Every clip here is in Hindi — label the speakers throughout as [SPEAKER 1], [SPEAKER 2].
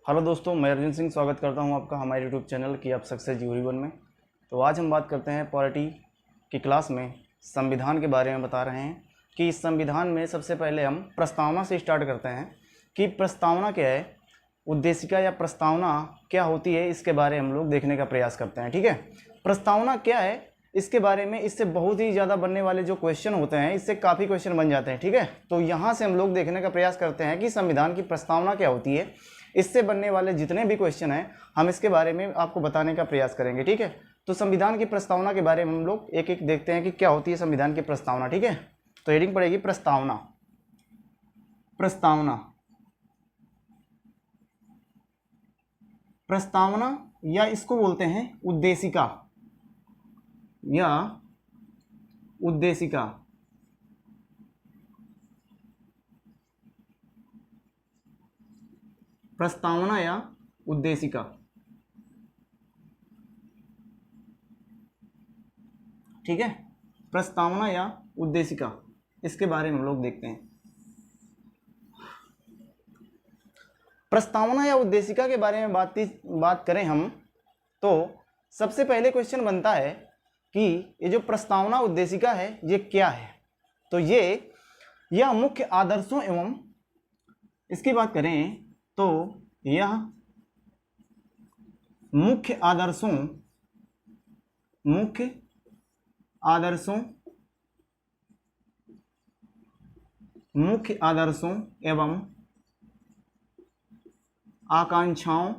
[SPEAKER 1] हेलो दोस्तों, मैं अर्जुन सिंह स्वागत करता हूं आपका हमारे यूट्यूब चैनल की आप सक्सेस जीवन में। तो आज हम बात करते हैं पॉलिटी की क्लास में संविधान के बारे में बता रहे हैं कि इस संविधान में सबसे पहले हम प्रस्तावना से स्टार्ट करते हैं कि प्रस्तावना क्या है, उद्देशिका या प्रस्तावना क्या होती है, इसके बारे में हम लोग देखने का प्रयास करते हैं। ठीक है, प्रस्तावना क्या है इसके बारे में, इससे बहुत ही ज़्यादा बनने वाले जो क्वेश्चन होते हैं, इससे काफ़ी क्वेश्चन बन जाते हैं। ठीक है, तो यहाँ से हम लोग देखने का प्रयास करते हैं कि संविधान की प्रस्तावना क्या होती है, इससे बनने वाले जितने भी क्वेश्चन हैं हम इसके बारे में आपको बताने का प्रयास करेंगे। ठीक है, तो संविधान की प्रस्तावना के बारे में हम लोग एक एक देखते हैं कि क्या होती है संविधान की प्रस्तावना। ठीक है, तो हेडिंग पड़ेगी प्रस्तावना। प्रस्तावना, प्रस्तावना या इसको बोलते हैं उद्देशिका या उद्देशिका। प्रस्तावना या उद्देशिका। ठीक है, प्रस्तावना या उद्देशिका, इसके बारे में हम लोग देखते हैं। प्रस्तावना या उद्देशिका के बारे में बात करें हम, तो सबसे पहले क्वेश्चन बनता है कि ये जो प्रस्तावना उद्देशिका है ये क्या है। तो यह मुख्य आदर्शों एवं, इसकी बात करें तो यह मुख्य आदर्शों एवं आकांक्षाओं,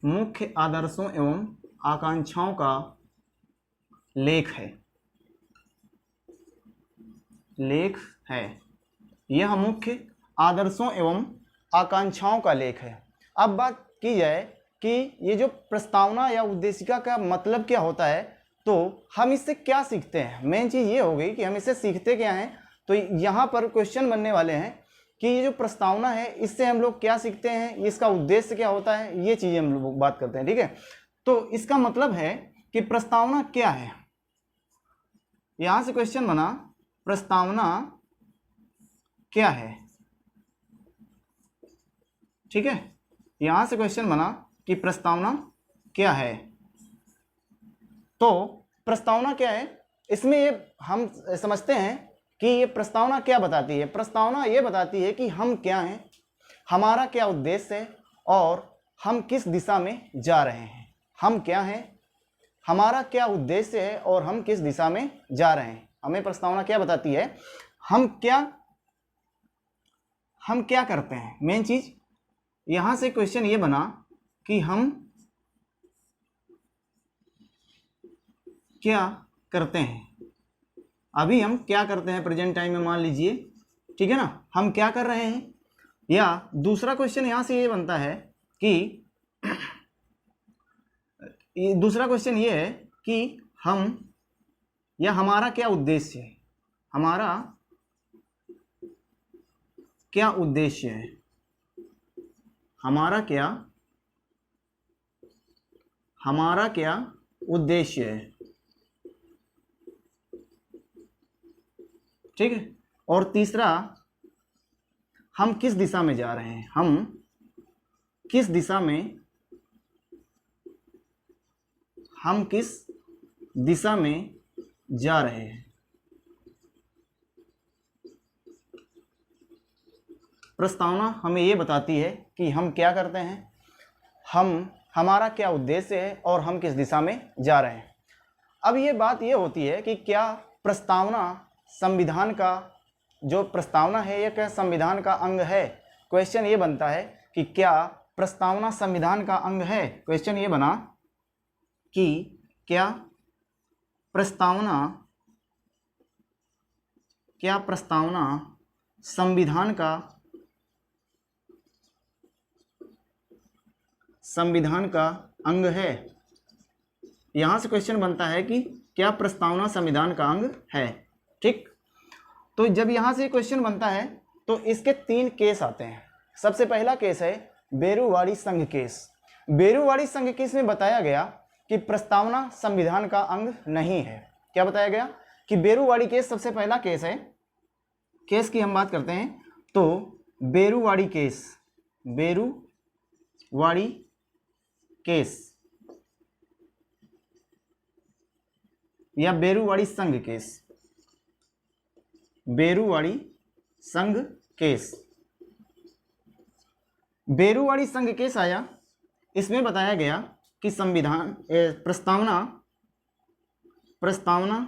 [SPEAKER 1] मुख्य आदर्शों एवं आकांक्षाओं का लेख है। यह मुख्य आदर्शों एवं आकांक्षाओं का लेख है। अब बात की जाए कि ये जो प्रस्तावना या उद्देशिका का मतलब क्या होता है, तो हम इससे क्या सीखते हैं। मेन चीज़ ये हो गई कि हम इससे सीखते क्या हैं। तो यहाँ पर क्वेश्चन बनने वाले हैं कि ये जो प्रस्तावना है इससे हम लोग क्या सीखते हैं, इसका उद्देश्य क्या होता है, ये चीज़ें हम लोग बात करते हैं। ठीक है, तो इसका मतलब है कि प्रस्तावना क्या है। यहाँ से क्वेश्चन बना, प्रस्तावना क्या है। ठीक है, यहां से क्वेश्चन बना कि प्रस्तावना क्या है। तो प्रस्तावना क्या है, इसमें ये हम समझते हैं कि ये प्रस्तावना क्या बताती है। प्रस्तावना ये बताती है कि हम क्या हैं, हमारा क्या उद्देश्य है और हम किस दिशा में जा रहे हैं। हम क्या हैं, हमारा क्या उद्देश्य है और हम किस दिशा में जा रहे हैं। हमें प्रस्तावना क्या बताती है, हम क्या करते हैं, मेन चीज यहां से क्वेश्चन ये बना कि हम क्या करते हैं। अभी हम क्या करते हैं प्रेजेंट टाइम में, मान लीजिए, ठीक है ना, हम क्या कर रहे हैं। या दूसरा क्वेश्चन यहां से ये बनता है कि दूसरा क्वेश्चन ये है कि हम या हमारा क्या उद्देश्य है, हमारा क्या उद्देश्य है, हमारा क्या उद्देश्य है, ठीक है। और तीसरा, हम किस दिशा में जा रहे हैं, हम किस दिशा में जा रहे हैं। प्रस्तावना हमें ये बताती है कि हम क्या करते हैं, हमारा क्या उद्देश्य है और हम किस दिशा में जा रहे हैं। अब ये बात ये होती है कि क्या प्रस्तावना संविधान का, जो प्रस्तावना है ये क्या संविधान का अंग है। क्वेश्चन ये बनता है कि क्या प्रस्तावना संविधान का अंग है। क्वेश्चन ये बना कि क्या प्रस्तावना संविधान का अंग है। यहां से क्वेश्चन बनता है कि क्या प्रस्तावना संविधान का अंग है, ठीक। तो जब यहां से क्वेश्चन बनता है तो इसके 3 केस आते हैं। सबसे पहला केस है बेरुवाड़ी संघ केस। बेरुवाड़ी संघ केस में बताया गया कि प्रस्तावना संविधान का अंग नहीं है। क्या बताया गया कि बेरुवाड़ी केस सबसे पहला केस है। केस की हम बात करते हैं तो बेरुवाड़ी केस या बेरुवाड़ी संघ केस, बेरुवाड़ी संघ केस। बेरुवाड़ी संघ केस आया, इसमें बताया गया कि प्रस्तावना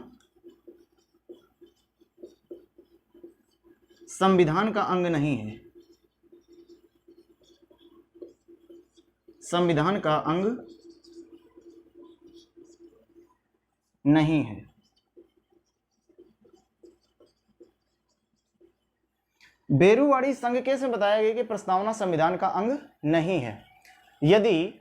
[SPEAKER 1] संविधान का अंग नहीं है, संविधान का अंग नहीं है। बेरुवाड़ी संघ केस में बताया गया कि प्रस्तावना संविधान का अंग नहीं है। यदि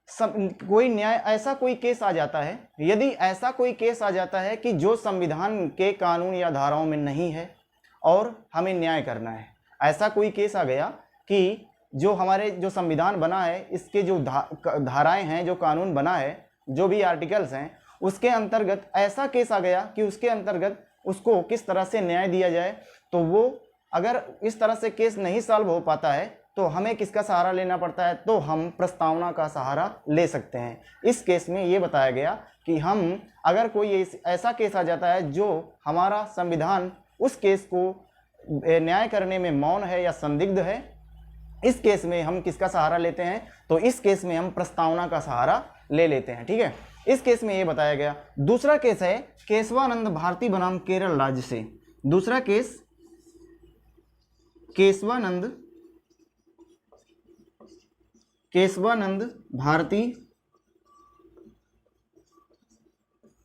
[SPEAKER 1] कोई ऐसा कोई केस आ जाता है, यदि ऐसा कोई केस आ जाता है कि जो संविधान के कानून या धाराओं में नहीं है और हमें न्याय करना है, ऐसा कोई केस आ गया कि जो हमारे जो संविधान बना है इसके जो धाराएं हैं, जो कानून बना है, जो भी आर्टिकल्स हैं, उसके अंतर्गत ऐसा केस आ गया कि उसके अंतर्गत उसको किस तरह से न्याय दिया जाए, तो वो अगर इस तरह से केस नहीं सॉल्व हो पाता है तो हमें किसका सहारा लेना पड़ता है, तो हम प्रस्तावना का सहारा ले सकते हैं। इस केस में ये बताया गया कि हम अगर कोई ऐसा केस आ जाता है जो हमारा संविधान उस केस को न्याय करने में मौन है या संदिग्ध है, इस केस में हम किसका सहारा लेते हैं, तो इस केस में हम प्रस्तावना का सहारा ले लेते हैं, ठीक है। इस केस में ये बताया गया। दूसरा केस है केशवानंद भारती बनाम केरल राज्य से। दूसरा केस केशवानंद भारती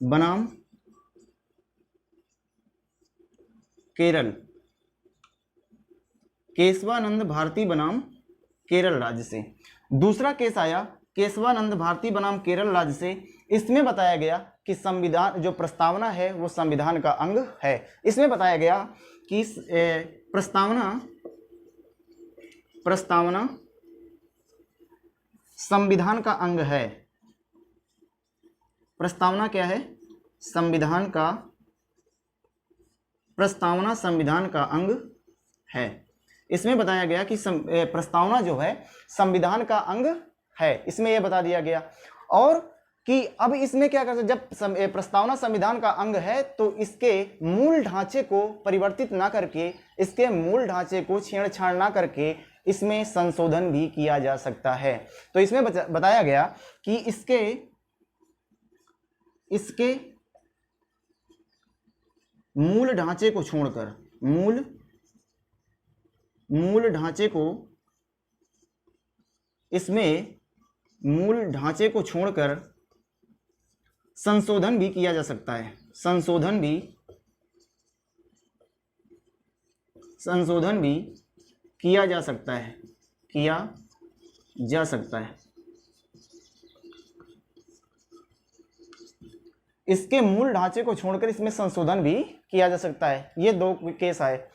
[SPEAKER 1] बनाम केरल, केशवानंद भारती बनाम केरल राज्य से। दूसरा केस आया केशवानंद भारती बनाम केरल राज्य से। इसमें बताया गया कि संविधान, जो प्रस्तावना है वो संविधान का अंग है। इसमें बताया गया कि प्रस्तावना संविधान का अंग है। प्रस्तावना क्या है, प्रस्तावना संविधान का अंग है। इसमें बताया गया कि प्रस्तावना जो है संविधान का अंग है, इसमें यह बता दिया गया। और कि अब इसमें क्या कर सकते, जब प्रस्तावना संविधान का अंग है तो इसके मूल ढांचे को परिवर्तित ना करके, इसके मूल ढांचे को छेड़छाड़ ना करके इसमें संशोधन भी किया जा सकता है। तो इसमें बताया गया कि इसके मूल ढांचे को छोड़कर, मूल मूल ढांचे को, इसमें मूल ढांचे को छोड़कर संशोधन भी किया जा सकता है, संशोधन भी किया जा सकता है, किया जा सकता है। इसके मूल ढांचे को छोड़कर इसमें संशोधन भी किया जा सकता है। ये दो केस आए।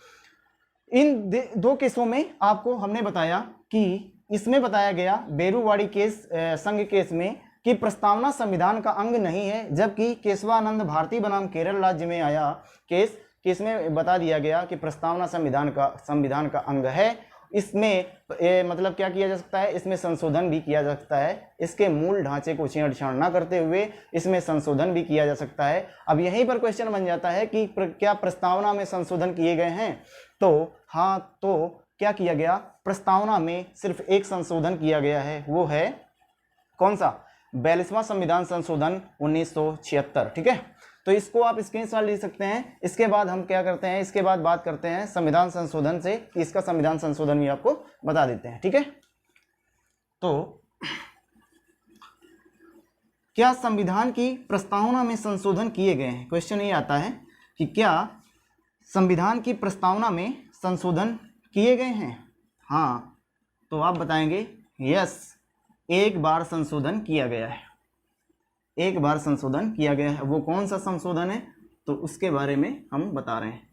[SPEAKER 1] इन दो केसों में आपको हमने बताया कि इसमें बताया गया बेरुवाड़ी केस संघ केस में कि प्रस्तावना संविधान का अंग नहीं है, जबकि केशवानंद भारती बनाम केरल राज्य में आया केस में बता दिया गया कि प्रस्तावना संविधान का अंग है। इसमें मतलब क्या किया जा सकता है, इसमें संशोधन भी किया जा सकता है। इसके मूल ढांचे को छेड़छाड़ ना करते हुए इसमें संशोधन भी किया जा सकता है। अब यहीं पर क्वेश्चन बन जाता है कि क्या प्रस्तावना में संशोधन किए गए हैं? तो हाँ, तो क्या किया गया, प्रस्तावना में सिर्फ एक संशोधन किया गया है, वो है कौन सा, 42वां संविधान संशोधन 1976। ठीक है, तो इसको आप स्क्रीनशॉट ले सकते हैं। इसके बाद हम क्या करते हैं, इसके बाद बात करते हैं संविधान संशोधन से, इसका संविधान संशोधन भी आपको बता देते हैं। ठीक है, तो क्या संविधान की प्रस्तावना में संशोधन किए गए हैं? क्वेश्चन ये आता है कि क्या संविधान की प्रस्तावना में संशोधन किए गए हैं? हाँ, तो आप बताएंगे यस, एक बार संशोधन किया गया है, एक बार संशोधन किया गया है। वो कौन सा संशोधन है, तो उसके बारे में हम बता रहे हैं।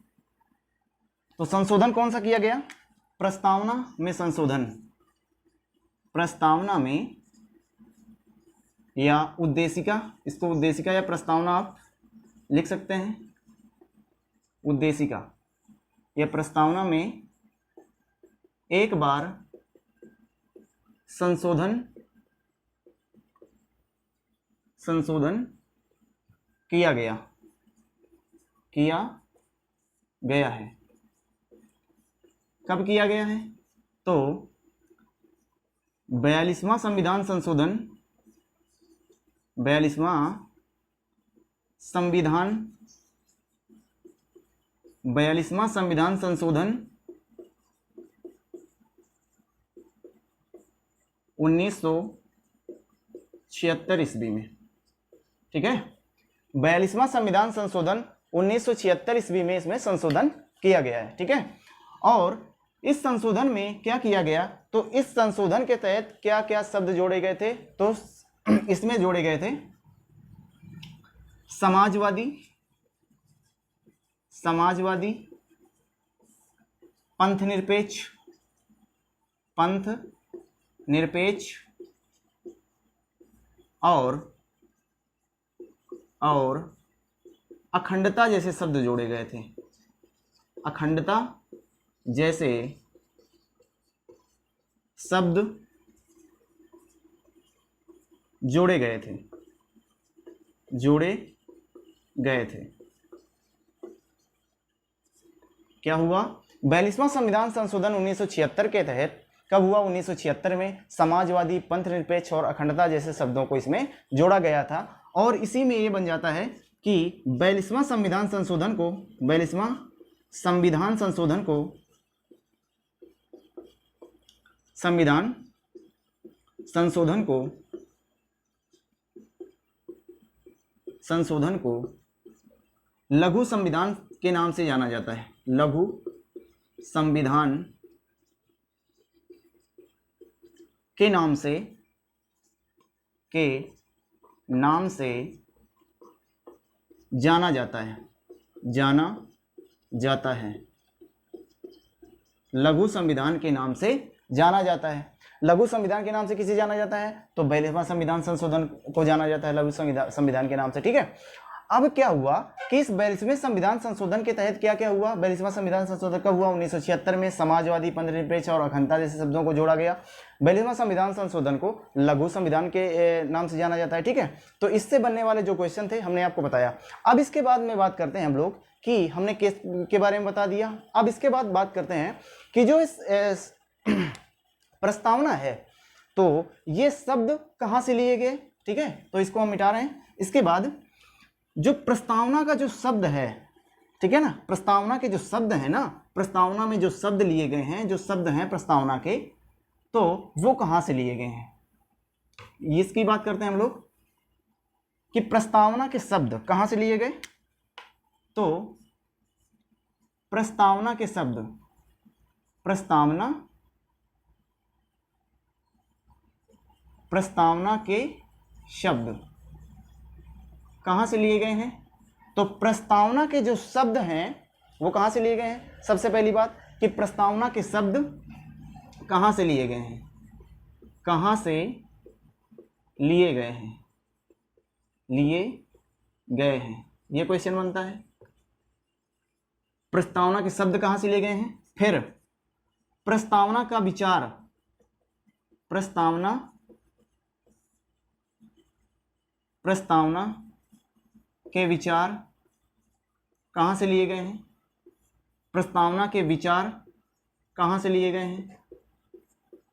[SPEAKER 1] तो संशोधन कौन सा किया गया? प्रस्तावना में संशोधन, प्रस्तावना में या उद्देशिका, इसको उद्देशिका या प्रस्तावना आप लिख सकते हैं, उद्देशिका या प्रस्तावना में एक बार संशोधन किया गया है। कब किया गया है? तो 42वां संविधान संशोधन, 42वां संविधान संशोधन 1976 ईस्वी में। ठीक है, 42वां संविधान संशोधन 1976 ईस्वी में इसमें संशोधन किया गया है। ठीक है, और इस संशोधन में क्या किया गया, तो इस संशोधन के तहत क्या क्या शब्द जोड़े गए थे? तो इसमें जोड़े गए थे समाजवादी, पंथ निरपेक्ष और अखंडता जैसे शब्द जोड़े गए थे, अखंडता जैसे शब्द जोड़े गए थे। क्या हुआ? 42वां संविधान संशोधन 1976 के तहत कब हुआ? 1976 में समाजवादी, पंथ निरपेक्ष और अखंडता जैसे शब्दों को इसमें जोड़ा गया था। और इसी में ये बन जाता है कि 42वां संविधान संशोधन को, 42वां संविधान संशोधन को लघु संविधान के नाम से जाना जाता है, लघु संविधान के नाम से जाना जाता है, लघु संविधान के नाम से जाना जाता है। लघु संविधान के नाम से किसे जाना जाता है? तो 42वां संविधान संशोधन को जाना जाता है लघु संविधान के नाम से। ठीक है, अब क्या हुआ कि इस 42वें संविधान संशोधन के तहत क्या क्या हुआ? 42वां संविधान संशोधन कब हुआ? 1976 में समाजवादी, पंथ निरपेक्ष और अखंडता जैसे शब्दों को जोड़ा गया। 42वां संविधान संशोधन को लघु संविधान के नाम से जाना जाता है। ठीक है, तो इससे बनने वाले जो क्वेश्चन थे हमने आपको बताया। अब इसके बाद में बात करते हैं हम लोग कि हमने केस के बारे में बता दिया। अब इसके बाद बात करते हैं कि जो इस प्रस्तावना है, तो ये शब्द कहाँ से लिए गए? ठीक है, तो इसको हम मिटा रहे हैं। इसके बाद जो प्रस्तावना का जो शब्द है, ठीक है ना। प्रस्तावना के जो शब्द हैं ना, प्रस्तावना में जो शब्द लिए गए हैं, जो शब्द हैं प्रस्तावना के, तो वो कहाँ से लिए गए हैं, इसकी बात करते हैं हम लोग कि प्रस्तावना के शब्द कहाँ से लिए गए। तो प्रस्तावना के शब्द, प्रस्तावना के शब्द कहाँ से लिए गए हैं। तो प्रस्तावना के जो शब्द हैं वो कहाँ से लिए गए हैं। सबसे पहली बात कि प्रस्तावना के शब्द कहाँ से लिए गए हैं, कहाँ से लिए गए हैं, लिए गए हैं, ये क्वेश्चन बनता है। प्रस्तावना के शब्द कहाँ से लिए गए हैं। फिर प्रस्तावना का विचार, प्रस्तावना के विचार कहाँ से लिए गए हैं, प्रस्तावना के विचार कहाँ से लिए गए हैं,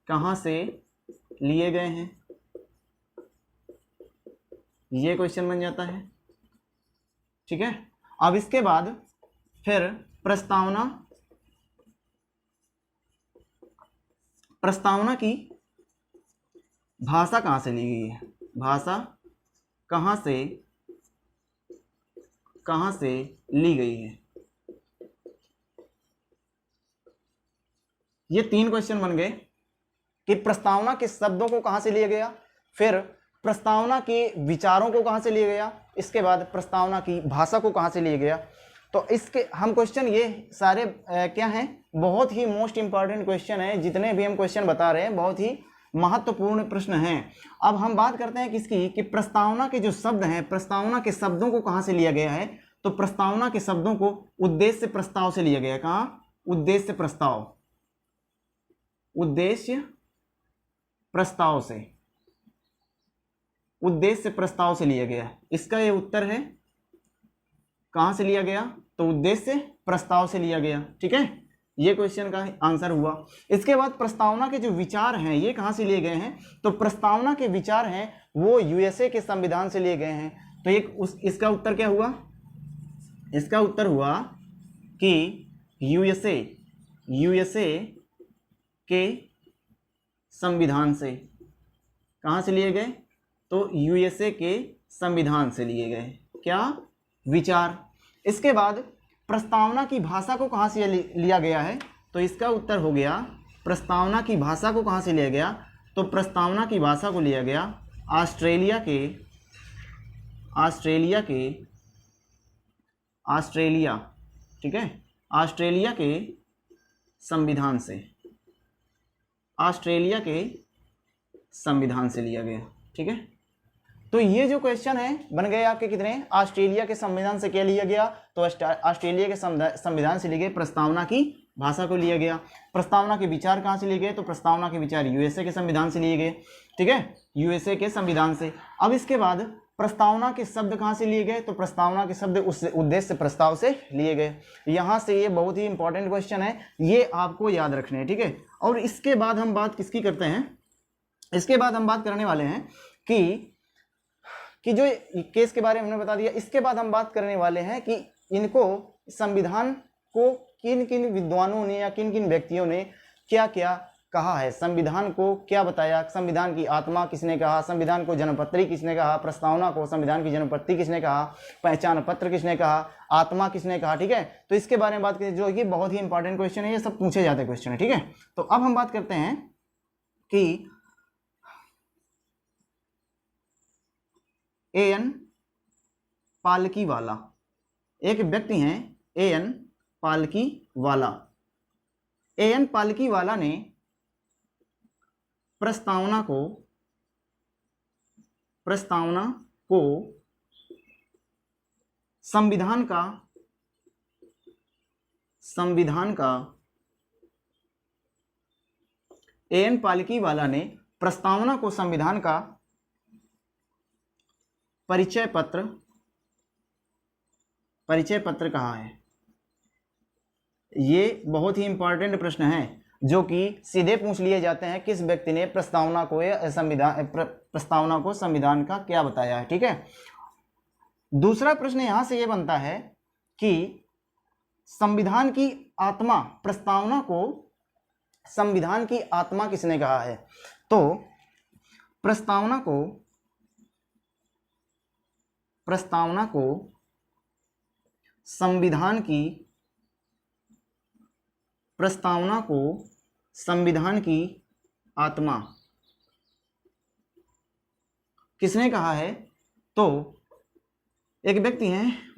[SPEAKER 1] कहाँ से लिए गए हैं, ये क्वेश्चन बन जाता है। ठीक है। अब इसके बाद फिर प्रस्तावना की भाषा कहाँ से ली गई है, भाषा कहाँ से ली गई है। ये 3 क्वेश्चन बन गए कि प्रस्तावना के शब्दों को कहाँ से लिया गया, फिर प्रस्तावना के विचारों को कहाँ से लिया गया, इसके बाद प्रस्तावना की भाषा को कहाँ से लिया गया। तो इसके हम क्वेश्चन ये सारे क्या हैं, बहुत ही मोस्ट इंपॉर्टेंट क्वेश्चन है। जितने भी हम क्वेश्चन बता रहे हैं बहुत ही महत्वपूर्ण प्रश्न हैं। अब हम बात करते हैं किसकी, कि प्रस्तावना के जो शब्द हैं, प्रस्तावना के शब्दों को कहाँ से लिया गया है। तो प्रस्तावना के शब्दों को उद्देश्य प्रस्ताव से लिया गया है। कहाँ, उद्देश्य प्रस्ताव, उद्देश्य प्रस्ताव से, उद्देश्य प्रस्ताव से लिया गया है। इसका ये उत्तर है, कहां से लिया गया, तो उद्देश्य प्रस्ताव से लिया गया। ठीक है, ये क्वेश्चन का आंसर हुआ। इसके बाद प्रस्तावना के जो विचार हैं ये कहां से लिए गए हैं, तो प्रस्तावना के विचार हैं वो यूएसए के संविधान से लिए गए हैं। तो इसका उत्तर क्या हुआ, इसका उत्तर हुआ कि यूएसए के संविधान से। कहां से लिए गए, तो यूएसए के संविधान से लिए गए क्या, विचार। इसके बाद प्रस्तावना की भाषा को कहां से लिया गया है, तो इसका उत्तर हो गया प्रस्तावना की भाषा को कहां से लिया गया, तो प्रस्तावना की भाषा को लिया गया ऑस्ट्रेलिया ठीक है, ऑस्ट्रेलिया के संविधान से, ऑस्ट्रेलिया के संविधान से लिया गया। ठीक है, तो ये जो क्वेश्चन है बन गए आपके कितने, ऑस्ट्रेलिया के संविधान से क्या लिया गया, तो ऑस्ट्रेलिया के संविधान से लिए गए प्रस्तावना की भाषा को लिया गया। प्रस्तावना के विचार कहाँ से लिए गए, तो प्रस्तावना के विचार यूएसए के संविधान से लिए गए। ठीक है, यूएसए के संविधान से। अब इसके बाद प्रस्तावना के शब्द कहाँ से लिए गए, तो प्रस्तावना के शब्द उस उद्देश्य प्रस्ताव से लिए गए। यहाँ से ये बहुत ही इंपॉर्टेंट क्वेश्चन है, ये आपको याद रखने हैं। ठीक है, और इसके बाद हम बात किसकी करते हैं, इसके बाद हम बात करने वाले हैं कि जो केस के बारे में हमने बता दिया। इसके बाद हम बात करने वाले हैं कि इनको, संविधान को किन किन विद्वानों ने या किन किन व्यक्तियों ने क्या क्या कहा है, संविधान को क्या बताया, संविधान की आत्मा किसने कहा, संविधान को जन्मपत्री किसने कहा, प्रस्तावना को संविधान की जन्मपत्री किसने कहा, पहचान पत्र किसने कहा, आत्मा किसने कहा। ठीक है, तो इसके बारे में बात करें, जो कि बहुत ही इंपॉर्टेंट क्वेश्चन है, ये सब पूछे जाते क्वेश्चन है। ठीक है, तो अब हम बात करते हैं कि एएन पालकीवाला, एक व्यक्ति हैं एएन पालकीवाला। एएन पालकीवाला ने प्रस्तावना को संविधान का एएन पालकीवाला ने प्रस्तावना को संविधान का परिचय पत्र कहा है। ये बहुत ही इंपॉर्टेंट प्रश्न है जो कि सीधे पूछ लिए जाते हैं, किस व्यक्ति ने प्रस्तावना को संविधान का क्या बताया है। ठीक है, दूसरा प्रश्न यहां से ये बनता है कि संविधान की आत्मा प्रस्तावना को संविधान की आत्मा किसने कहा है? तो प्रस्तावना को संविधान की आत्मा किसने कहा है? तो एक व्यक्ति हैं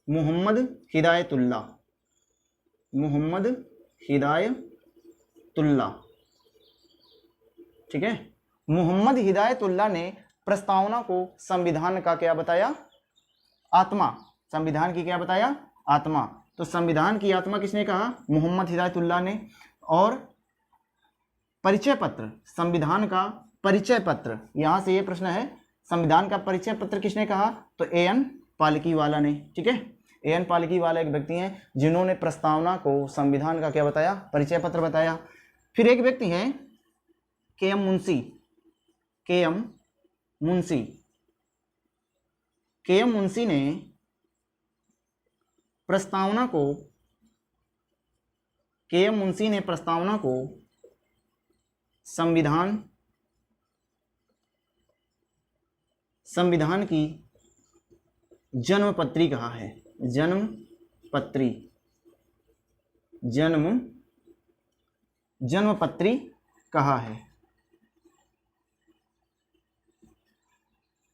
[SPEAKER 1] मोहम्मद हिदायतुल्लाह, ठीक है। मोहम्मद हिदायतुल्लाह ने प्रस्तावना को संविधान का क्या बताया? आत्मा। संविधान की क्या बताया? आत्मा। तो संविधान की आत्मा किसने कहा? मोहम्मद हिदायतुल्लाह ने। और परिचय पत्र, संविधान का परिचय पत्र, यहां से ये प्रश्न है, संविधान का परिचय पत्र किसने कहा? तो A.N. पालकीवाला ने, ठीक है। A.N. पालकीवाला एक व्यक्ति हैं जिन्होंने प्रस्तावना को संविधान का क्या बताया? परिचय पत्र बताया। फिर एक व्यक्ति हैं K.M. मुंशी ने प्रस्तावना को संविधान की जन्मपत्री कहा है। जन्मपत्री कहा है।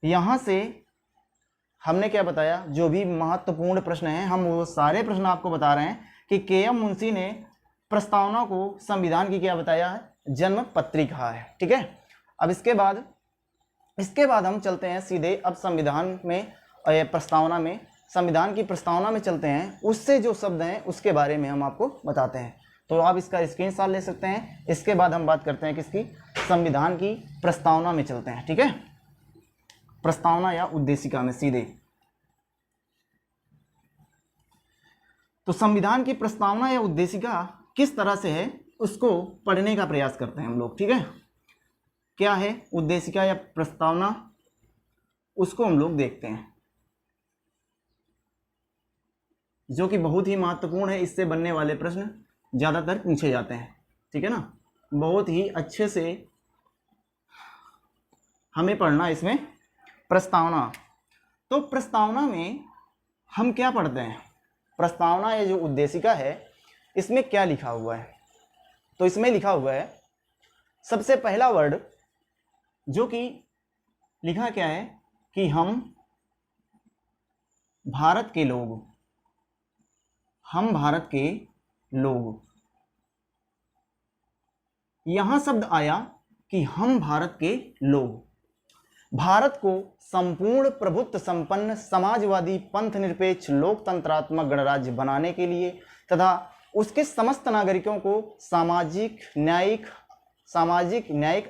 [SPEAKER 1] यहां से हमने क्या बताया? जो भी महत्वपूर्ण प्रश्न हैं हम वो सारे प्रश्न आपको बता रहे हैं कि K.M. मुंशी ने प्रस्तावना को संविधान की क्या बताया है? जन्मपत्री कहा है, ठीक है। अब इसके बाद हम चलते हैं सीधे अब संविधान में प्रस्तावना में, संविधान की प्रस्तावना में चलते हैं। उससे जो शब्द हैं उसके बारे में हम आपको बताते हैं। तो आप इसका स्क्रीनशॉट ले सकते हैं। इसके बाद हम बात करते हैं किसकी? संविधान की प्रस्तावना में चलते हैं, ठीक है। प्रस्तावना या उद्देशिका में सीधे। तो संविधान की प्रस्तावना या उद्देशिका किस तरह से है उसको पढ़ने का प्रयास करते हैं हम लोग, ठीक है। क्या है उद्देशिका या प्रस्तावना, उसको हम लोग देखते हैं, जो कि बहुत ही महत्वपूर्ण है। इससे बनने वाले प्रश्न ज़्यादातर पूछे जाते हैं, ठीक है ना। बहुत ही अच्छे से हमें पढ़ना इसमें। प्रस्तावना, तो प्रस्तावना में हम क्या पढ़ते हैं? प्रस्तावना या जो उद्देशिका है इसमें क्या लिखा हुआ है? तो इसमें लिखा हुआ है सबसे पहला वर्ड जो कि लिखा क्या है कि हम भारत के लोग, यहां शब्द आया कि हम भारत के लोग। भारत को संपूर्ण प्रभुत्व संपन्न समाजवादी पंथ निरपेक्ष लोकतंत्रात्मक गणराज्य बनाने के लिए तथा उसके समस्त नागरिकों को सामाजिक न्यायिक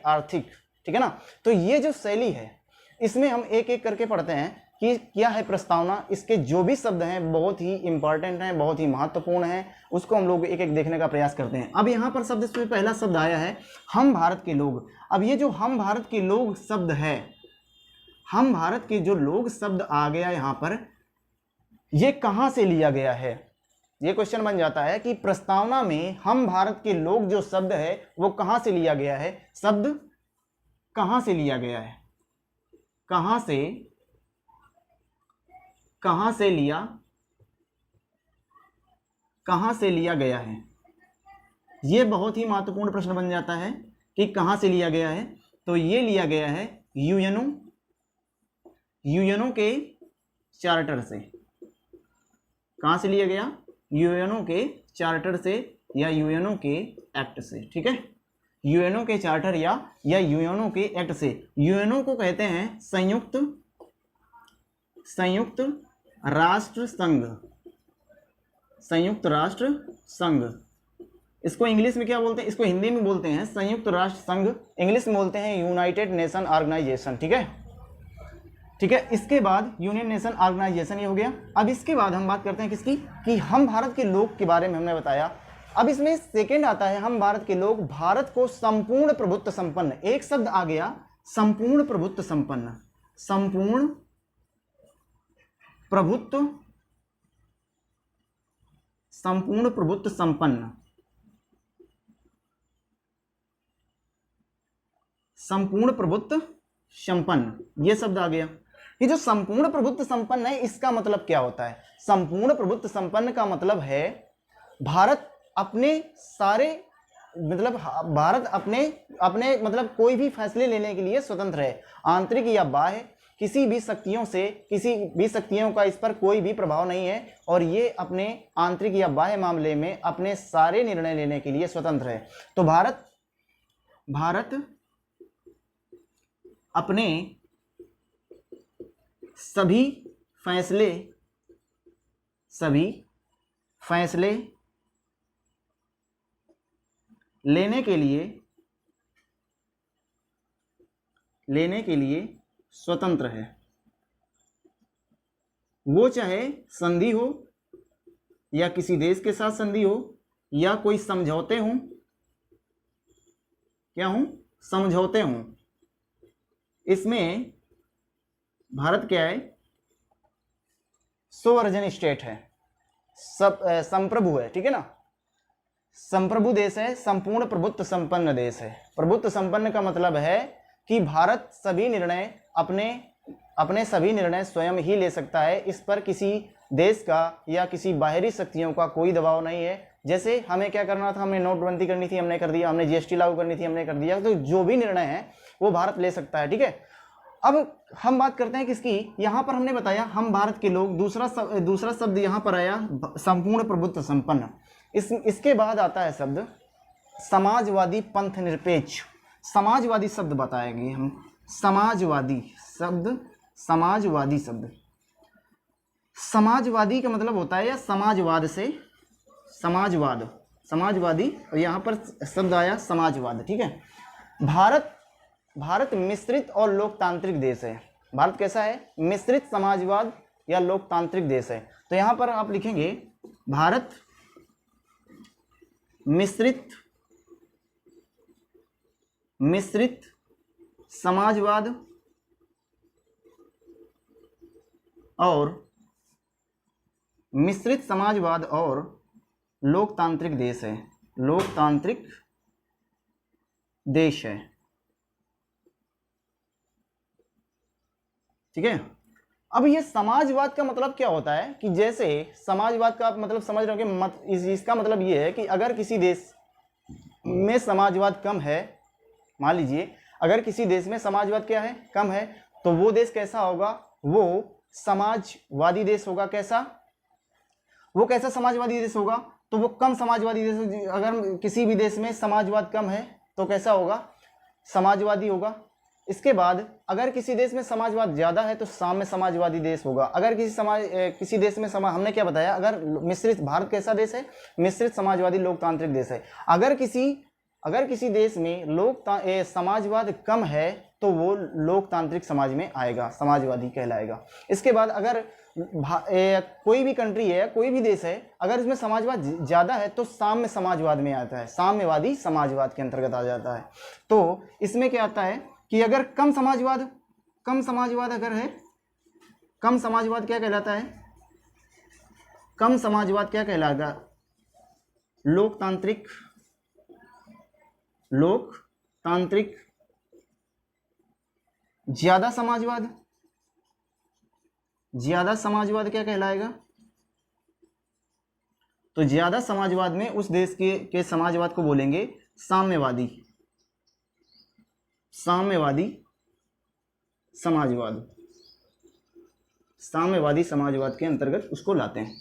[SPEAKER 1] आर्थिक, ठीक है ना। तो ये जो शैली है इसमें हम एक एक करके पढ़ते हैं कि क्या है प्रस्तावना। इसके जो भी शब्द हैं बहुत ही इंपॉर्टेंट हैं, बहुत ही महत्वपूर्ण हैं, उसको हम लोग एक एक देखने का प्रयास करते हैं। अब यहाँ पर शब्द इसमें पहला शब्द आया है हम भारत के लोग। अब ये जो हम भारत के लोग शब्द है, हम भारत के जो लोग शब्द आ गया यहाँ पर, ये कहाँ से लिया गया है? ये क्वेश्चन बन जाता है कि प्रस्तावना में हम भारत के लोग जो शब्द है वो कहाँ से लिया गया है? शब्द कहाँ से लिया गया है? कहाँ से लिया गया है? ये बहुत ही महत्वपूर्ण प्रश्न बन जाता है कि कहाँ से लिया गया है। तो ये लिया गया है यूएनओ के चार्टर से। कहाँ से लिया गया? यूएनओ के चार्टर से या यूएनओ के एक्ट से, ठीक है। यूएनओ के चार्टर या यूएनओ के एक्ट से। यूएनओ को कहते हैं संयुक्त राष्ट्र संघ। इसको इंग्लिश में क्या बोलते हैं? इसको हिंदी में बोलते हैं संयुक्त राष्ट्र संघ, इंग्लिश में बोलते हैं यूनाइटेड नेशन ऑर्गेनाइजेशन, ठीक है। इसके बाद यूनियन नेशन ऑर्गेनाइजेशन ये हो गया। अब इसके बाद हम बात करते हैं किसकी? कि हम भारत के लोग के बारे में हमने बताया। अब इसमें सेकंड आता है हम भारत के लोग, भारत को संपूर्ण प्रभुत्व संपन्न, एक शब्द आ गया संपूर्ण प्रभुत्व संपन्न, संपूर्ण प्रभुत्व संपूर्ण प्रभुत्व संपन्न, संपूर्ण प्रभुत्व संपन्न, ये शब्द आ गया। ये जो संपूर्ण प्रभुत्व संपन्न है, इसका मतलब क्या होता है? संपूर्ण प्रभुत्व संपन्न का मतलब है भारत अपने सारे मतलब भारत अपने अपने मतलब कोई भी फैसले लेने के लिए स्वतंत्र है, आंतरिक या बाह्य किसी भी शक्तियों से, किसी भी शक्तियों का इस पर कोई भी प्रभाव नहीं है, और ये अपने आंतरिक या बाह्य मामले में अपने सारे निर्णय लेने के लिए स्वतंत्र है। तो भारत अपने सभी फैसले लेने के लिए स्वतंत्र है, वो चाहे संधि हो या किसी देश के साथ संधि हो या कोई समझौते हों, क्या हों? समझौते हों। इसमें भारत क्या है? सोवरेन स्टेट है, सब संप्रभु है, ठीक है ना, संप्रभु देश है, संपूर्ण प्रभुत्व संपन्न देश है। प्रभुत्व संपन्न का मतलब है कि भारत सभी निर्णय अपने सभी निर्णय स्वयं ही ले सकता है, इस पर किसी देश का या किसी बाहरी शक्तियों का कोई दबाव नहीं है। जैसे हमें क्या करना था, हमने नोटबंदी करनी थी, हमने कर दिया, हमने जीएसटी लागू करनी थी, हमने कर दिया। तो जो भी निर्णय है वो भारत ले सकता है, ठीक है। अब हम बात करते हैं किसकी? यहाँ पर हमने बताया हम भारत के लोग, दूसरा शब्द यहाँ पर आया संपूर्ण प्रभुत्व संपन्न। इसके बाद आता है शब्द समाजवादी पंथ निरपेक्ष। समाजवादी शब्द बताएंगे हम, समाजवादी शब्द समाजवादी का मतलब होता है या समाजवाद से समाजवादी, और यहाँ पर शब्द आया समाजवाद, ठीक है। भारत मिश्रित और लोकतांत्रिक देश है। भारत कैसा है? मिश्रित समाजवाद या लोकतांत्रिक देश है। तो यहाँ पर आप लिखेंगे भारत मिश्रित समाजवाद और लोकतांत्रिक देश है, लोकतांत्रिक देश है, ठीक है। अब ये समाजवाद का मतलब क्या होता है कि जैसे समाजवाद का आप मतलब समझ रहे हो कि इसका मतलब ये है कि अगर किसी देश में समाजवाद कम है, मान लीजिए अगर किसी देश में समाजवाद क्या है? कम है, तो वो देश कैसा होगा? वो समाजवादी देश होगा। कैसा? वो कैसा समाजवादी देश होगा? तो वो कम समाजवादी देश। अगर किसी भी देश में समाजवाद कम है तो कैसा होगा? समाजवादी होगा। इसके बाद अगर किसी देश में समाजवाद ज्यादा है तो साम्य समाजवादी देश होगा। अगर किसी देश में हमने क्या बताया? अगर मिश्रित, भारत कैसा देश है? मिश्रित समाजवादी लोकतांत्रिक देश है। अगर किसी देश में समाजवाद कम है तो वो लोकतांत्रिक समाज में आएगा, समाजवादी कहलाएगा। इसके बाद अगर कोई भी कंट्री है, कोई भी देश है, अगर इसमें समाजवाद ज्यादा है तो साम्य समाजवाद में आता है, साम्यवादी समाजवाद के अंतर्गत आ जाता है। तो इसमें क्या आता है कि अगर कम समाजवाद अगर है, कम समाजवाद क्या कहलाता है? कम समाजवाद क्या कहलाएगा? लोकतांत्रिक। ज्यादा समाजवाद क्या कहलाएगा? तो ज्यादा समाजवाद में उस देश के समाजवाद को बोलेंगे साम्यवादी समाजवाद के अंतर्गत उसको लाते हैं।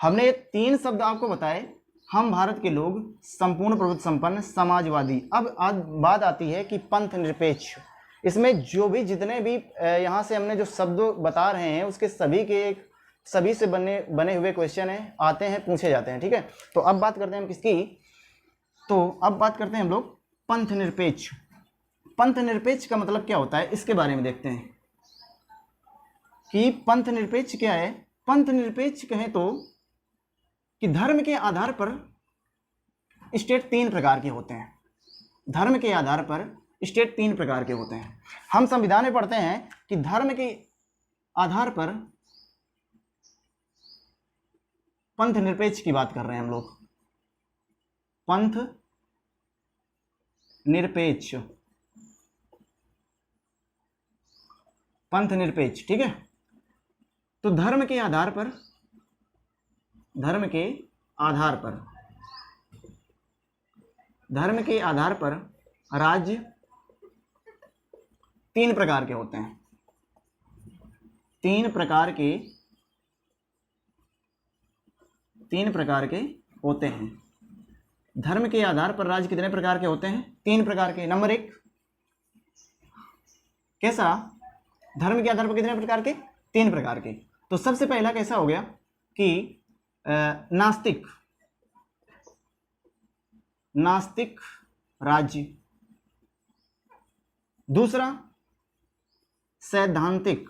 [SPEAKER 1] हमने ये 3 शब्द आपको बताए, हम भारत के लोग, संपूर्ण प्रभुत्व संपन्न, समाजवादी। अब बात आती है कि पंथ निरपेक्ष। इसमें जो भी जितने भी यहाँ से हमने जो शब्द बता रहे हैं उसके सभी से बने हुए क्वेश्चन हैं, आते हैं, पूछे जाते हैं, ठीक है। तो अब बात करते हैं हम किसकी? तो अब बात करते हैं हम लोग पंथ निरपेक्ष। पंथ निरपेक्ष का मतलब क्या होता है, इसके बारे में देखते हैं कि पंथ निरपेक्ष क्या है। पंथ निरपेक्ष कहें तो कि धर्म के आधार पर स्टेट 3 प्रकार के होते हैं। धर्म के आधार पर स्टेट 3 प्रकार के होते हैं। हम संविधान में पढ़ते हैं कि धर्म के आधार पर पंथ निरपेक्ष की बात कर रहे हैं हम लोग, पंथ निरपेक्ष, पंथ निरपेक्ष, ठीक है। तो धर्म के आधार पर, धर्म के आधार पर, धर्म के आधार पर राज्य तीन प्रकार के होते हैं, तीन प्रकार के होते हैं। धर्म के आधार पर राज्य कितने प्रकार के होते हैं? तीन प्रकार के। नंबर एक, कैसा? धर्म के आधार पर कितने प्रकार के? तीन प्रकार के। तो सबसे पहला कैसा हो गया कि नास्तिक, नास्तिक राज्य। दूसरा सैद्धांतिक,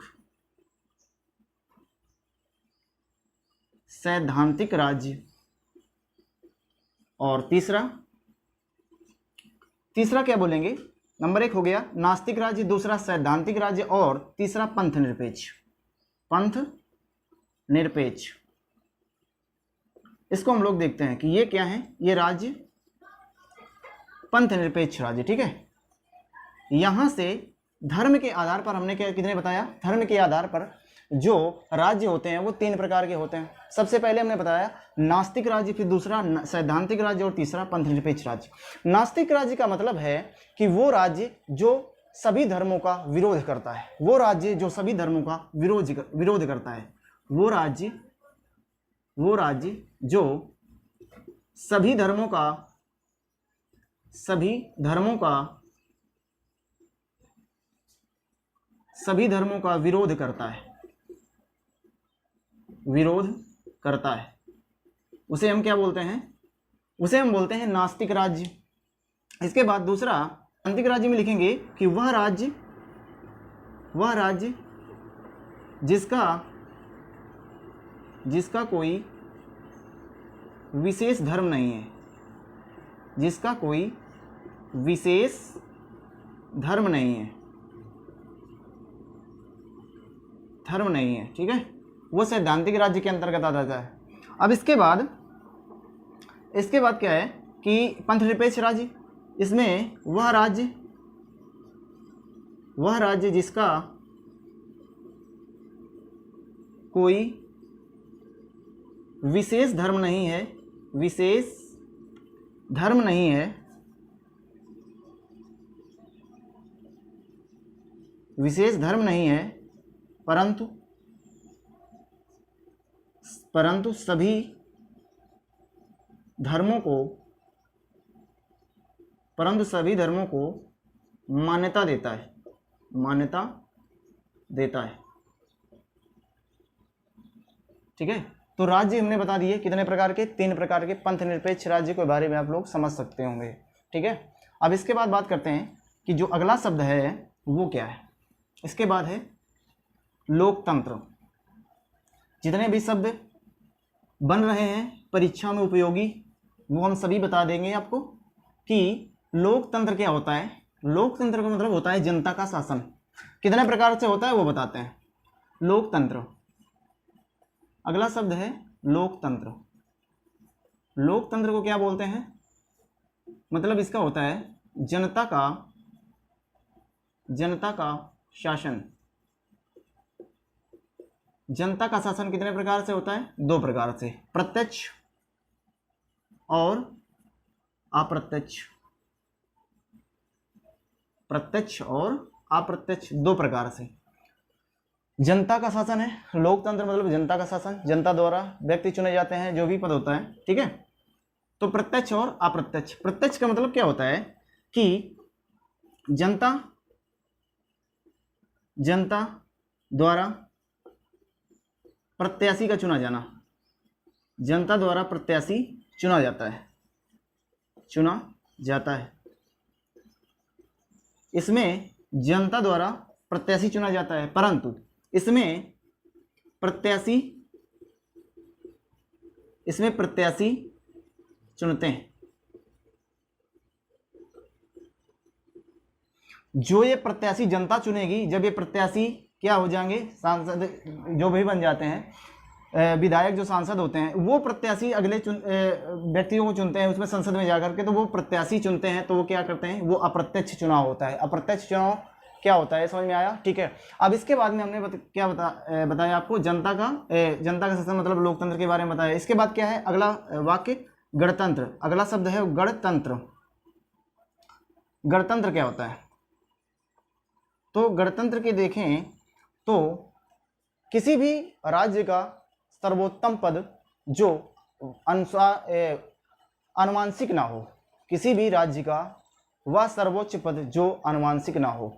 [SPEAKER 1] सैद्धांतिक राज्य। और तीसरा क्या बोलेंगे? नंबर एक हो गया नास्तिक राज्य, दूसरा सैद्धांतिक राज्य और तीसरा पंथ निरपेक्ष, पंथ निरपेक्ष। इसको हम लोग देखते हैं कि ये क्या है। ये राज्य पंथ निरपेक्ष राज्य, ठीक है। यहां से धर्म के आधार पर हमने क्या कितने बताया? धर्म के आधार पर जो राज्य होते हैं वो तीन प्रकार के होते हैं। सबसे पहले हमने बताया नास्तिक राज्य, फिर दूसरा सैद्धांतिक राज्य और तीसरा पंथ निरपेक्ष राज्य। नास्तिक राज्य का मतलब है कि वो राज्य जो सभी धर्मों का विरोध करता है, वो राज्य जो सभी धर्मों का विरोध करता है, वो राज्य जो सभी धर्मों का विरोध करता है, उसे हम क्या बोलते हैं? उसे हम बोलते हैं नास्तिक राज्य। इसके बाद दूसरा सैद्धांतिक राज्य में लिखेंगे कि वह राज्य जिसका कोई विशेष धर्म नहीं है, जिसका कोई विशेष धर्म नहीं है, ठीक है, वो सैद्धांतिक राज्य के अंतर्गत आ जाता है। अब इसके बाद क्या है कि पंथ निरपेक्ष राज्य। इसमें वह राज्य जिसका कोई विशेष धर्म नहीं है, परंतु सभी धर्मों को मान्यता देता है, ठीक है। तो राज्य हमने बता दिए कितने प्रकार के? तीन प्रकार के। पंथ निरपेक्ष राज्य के बारे में आप लोग समझ सकते होंगे, ठीक है। अब इसके बाद बात करते हैं कि जो अगला शब्द है वो क्या है। इसके बाद है लोकतंत्र। जितने भी शब्द बन रहे हैं परीक्षा में उपयोगी वो हम सभी बता देंगे आपको कि लोकतंत्र क्या होता है। लोकतंत्र का मतलब होता है जनता का शासन। कितने प्रकार से होता है वो बताते हैं। लोकतंत्र, अगला शब्द है लोकतंत्र। लोकतंत्र को क्या बोलते हैं? मतलब इसका होता है जनता का शासन। जनता का शासन कितने प्रकार से होता है? दो प्रकार से, प्रत्यक्ष और अप्रत्यक्ष। प्रत्यक्ष और अप्रत्यक्ष दो प्रकार से जनता का शासन है। लोकतंत्र मतलब जनता का शासन, जनता द्वारा व्यक्ति चुने जाते हैं, जो भी पद होता है, ठीक है। तो प्रत्यक्ष और अप्रत्यक्ष। प्रत्यक्ष का मतलब क्या होता है कि जनता द्वारा प्रत्याशी का चुना जाना। जनता द्वारा प्रत्याशी चुना जाता है। इसमें जनता द्वारा प्रत्याशी चुना जाता है, परंतु इसमें प्रत्याशी चुनते हैं। जो ये प्रत्याशी जनता चुनेगी, जब ये प्रत्याशी क्या हो जाएंगे, सांसद जो भी बन जाते हैं, विधायक जो सांसद होते हैं वो प्रत्याशी अगले व्यक्तियों को चुनते हैं उसमें संसद में जाकर के, तो वो प्रत्याशी चुनते हैं, तो वो क्या करते हैं, वो अप्रत्यक्ष चुनाव होता है। अप्रत्यक्ष चुनाव क्या होता है, समझ में आया? ठीक है। अब इसके बाद में हमने क्या बताया आपको, जनता का शासन मतलब लोकतंत्र के बारे में बताया। इसके बाद क्या है अगला वाक्य, गणतंत्र। अगला शब्द है गणतंत्र। गणतंत्र क्या होता है? तो गणतंत्र के देखें तो किसी भी राज्य का सर्वोत्तम पद जो अनुवांशिक ना हो, किसी भी राज्य का वह सर्वोच्च पद जो अनुवांशिक ना हो।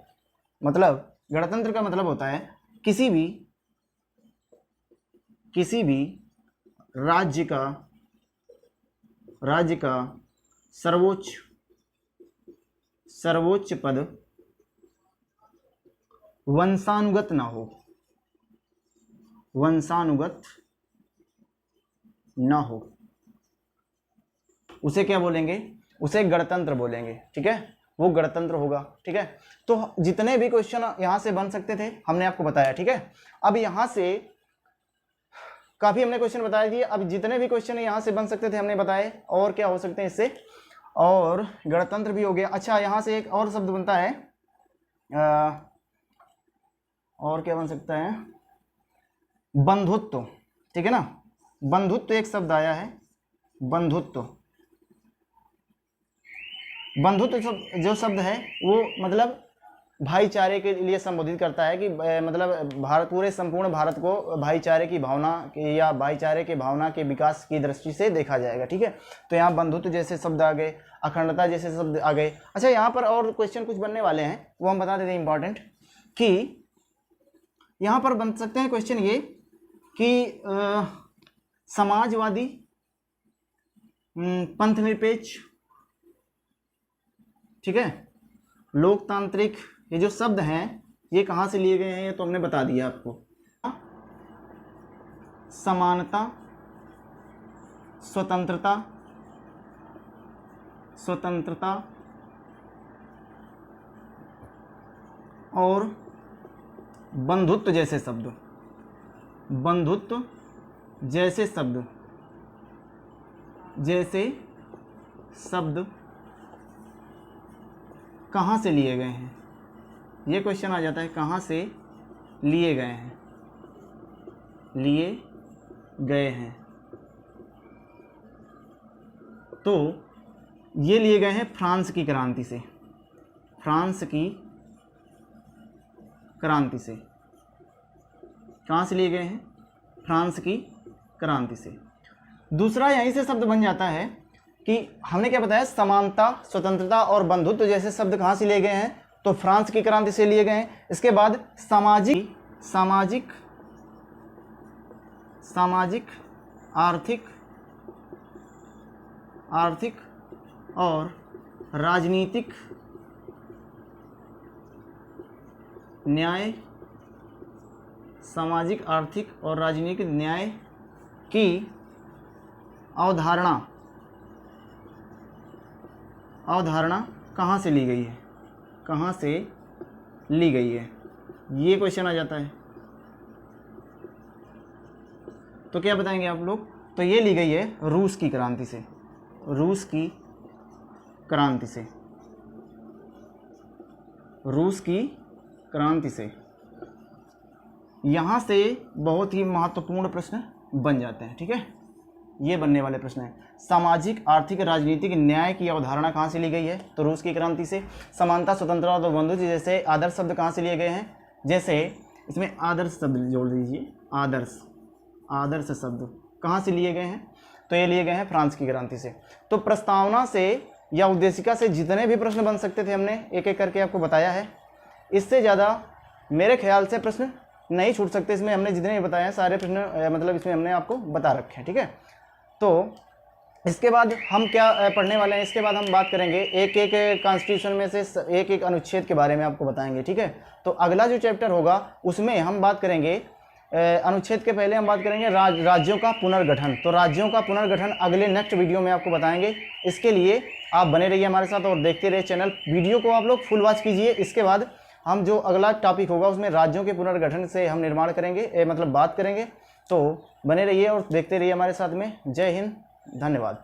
[SPEAKER 1] मतलब गणतंत्र का मतलब होता है किसी भी राज्य का सर्वोच्च पद वंशानुगत ना हो, वंशानुगत ना हो, उसे क्या बोलेंगे, उसे गणतंत्र बोलेंगे। ठीक है, वो गणतंत्र होगा। ठीक है, तो जितने भी क्वेश्चन यहां से बन सकते थे हमने आपको बताया। ठीक है, अब यहां से काफी हमने क्वेश्चन बता दिए। अब जितने भी क्वेश्चन यहां से बन सकते थे हमने बताए, और क्या हो सकते हैं इससे, और गणतंत्र भी हो गया। अच्छा, यहां से एक और शब्द बनता है, और क्या बन सकता है, बंधुत्व। ठीक है ना, बंधुत्व एक शब्द आया है, बंधुत्व। बंधुत्व जो शब्द है वो मतलब भाईचारे के लिए संबोधित करता है कि मतलब पूरे संपूर्ण भारत को भाईचारे की भावना या भाईचारे के भावना के विकास की दृष्टि से देखा जाएगा। ठीक है, तो यहाँ बंधुत्व जैसे शब्द आ गए, अखंडता जैसे शब्द आ गए। अच्छा, यहाँ पर और क्वेश्चन कुछ बनने वाले हैं, वो हम बता देते हैं इंपॉर्टेंट, कि यहाँ पर बन सकते हैं क्वेश्चन ये कि समाजवादी, पंथनिरपेक्ष, ठीक है, लोकतांत्रिक, ये जो शब्द हैं ये कहाँ से लिए गए हैं ये तो हमने बता दिया आपको। समानता, स्वतंत्रता और बंधुत्व जैसे शब्द, बंधुत्व जैसे शब्द कहाँ से लिए गए हैं, ये क्वेश्चन आ जाता है, कहाँ से लिए गए हैं, तो ये लिए गए हैं फ्रांस की क्रांति से, फ्रांस की क्रांति से। कहाँ से लिए गए हैं, फ्रांस की क्रांति से। दूसरा यहीं से शब्द बन जाता है कि हमने क्या बताया, समानता, स्वतंत्रता और बंधुत्व जैसे शब्द कहाँ से लिए गए हैं, तो फ्रांस की क्रांति से लिए गए हैं। इसके बाद सामाजिक, आर्थिक और राजनीतिक न्याय, सामाजिक, आर्थिक और राजनीतिक न्याय की अवधारणा कहाँ से ली गई है, कहाँ से ली गई है, ये क्वेश्चन आ जाता है। तो क्या बताएंगे आप लोग, तो ये ली गई है रूस की क्रांति से, रूस की क्रांति से। यहाँ से बहुत ही महत्वपूर्ण प्रश्न बन जाते हैं। ठीक है, ये बनने वाले प्रश्न हैं। सामाजिक, आर्थिक, राजनीतिक न्याय की अवधारणा कहाँ से ली गई है, तो रूस की क्रांति से। समानता, स्वतंत्रता और बंधुत्व जैसे आदर्श शब्द कहाँ से लिए गए हैं, जैसे इसमें आदर्श शब्द जोड़ दीजिए, आदर्श शब्द कहाँ से लिए गए हैं, तो ये लिए गए हैं फ्रांस की क्रांति से। तो प्रस्तावना से या उद्देशिका से जितने भी प्रश्न बन सकते थे हमने एक एक करके आपको बताया है। इससे ज़्यादा मेरे ख्याल से प्रश्न नहीं छूट सकते। इसमें हमने जितने भी बताए हैं सारे प्रश्न मतलब इसमें हमने आपको बता रखे हैं। ठीक है, तो इसके बाद हम क्या पढ़ने वाले हैं, इसके बाद हम बात करेंगे एक एक कॉन्स्टिट्यूशन में से एक एक अनुच्छेद के बारे में आपको बताएंगे। ठीक है, तो अगला जो चैप्टर होगा उसमें हम बात करेंगे अनुच्छेद के पहले हम बात करेंगे राज्यों का पुनर्गठन। तो राज्यों का पुनर्गठन अगले नेक्स्ट वीडियो में आपको बताएंगे। इसके लिए आप बने रहिए हमारे साथ और देखते रहिए चैनल। वीडियो को आप लोग फुल वॉच कीजिए। इसके बाद हम जो अगला टॉपिक होगा उसमें राज्यों के पुनर्गठन से हम निर्माण करेंगे, मतलब बात करेंगे। तो बने रहिए और देखते रहिए हमारे साथ में। जय हिंद, धन्यवाद।